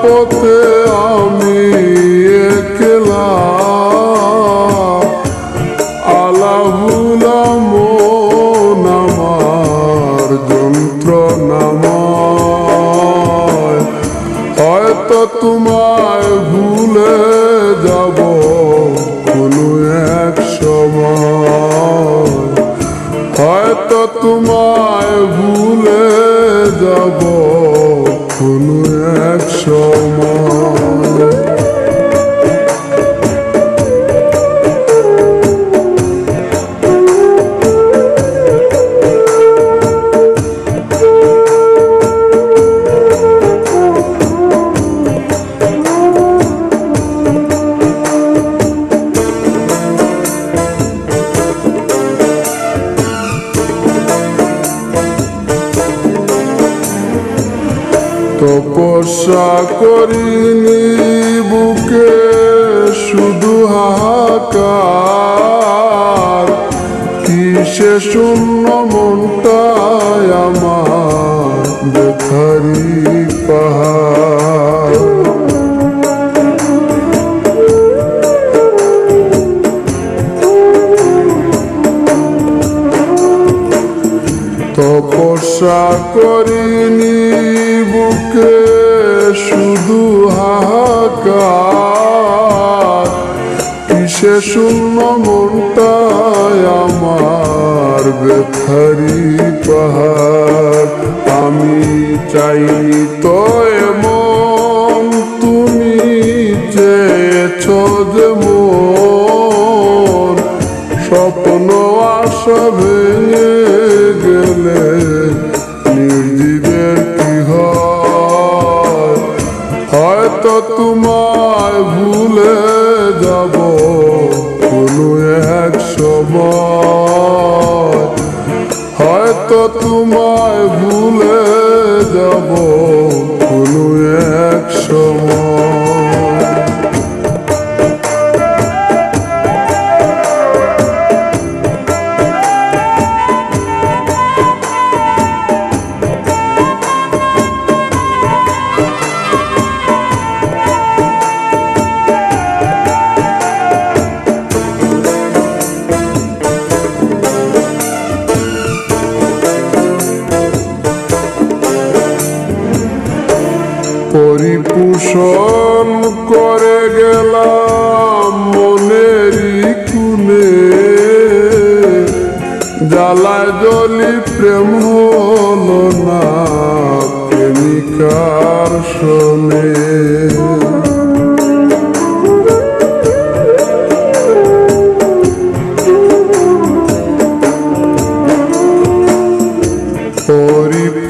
পথে আমি একলা আলাভুলা মন আমার যন্ত্রণাময়। হয়তো তোমায় ভুলে যাব কোনো এক সময়, হয়তো তোমায় ভুলে যাব কোনো এক সময়। তপস্যা করিনি বুকে শুধু হাহাকার, কিসে শূন্য মনটায় আমার ব্যথারি পাহাড়। তপস্যা করিনি বুকে শুধু হাহাকার, কিসে শূন্য মনটায় আমার ব্যথারি পাহাড়। আমি চাইনি তো এমন, তুমি চেয়েছ যেমন, স্বপ্ন আশা ভেঙে গেলে নির্জীবের কি হয়। হয়তো তোমায় ভুলে যাব কোনো এক সময়, হয়তো তোমায় ভুলে যাব কোনো এক সময়। পরিপোষণ করে গেলাম মনেরই কুনে, জ্বালায় জ্বলি প্রেম হলো না প্রেমিকার শোনে।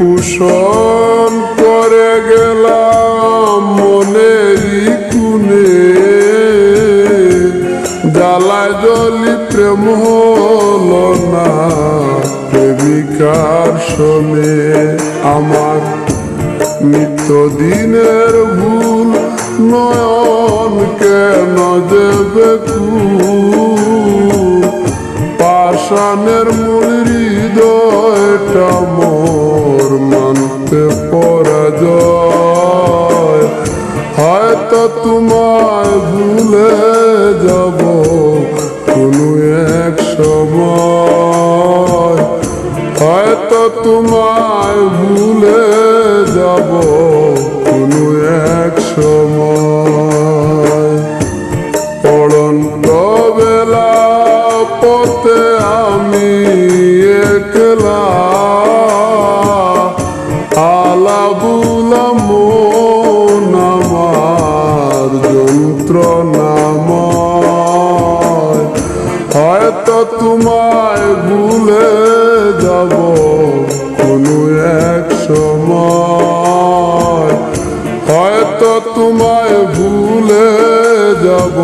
পরিপোষণ করে গেলাম মনেরই কুনে, জ্বালায় জ্বলি প্রেম হলো না প্রেমিকার শোনে। আমার নিত্যদিনের ভুল নয়ন কেন দেবে কুল, পাষাণের মূল হৃদয়টা মোর মানতে পরাজয়। হয়তো তোমায় ভুলে যাব কোনো এক সময়, হয়তো তোমায় ভুলে যাব কোনো এক সময়। পড়ন্ত বেলা পথে আমি একলা আলাভুলা মন আমার যন্ত্রণাময়। হয়তো তোমায় ভুলে যাব কোনো এক সময়, হয়তো তোমায় ভুলে যাব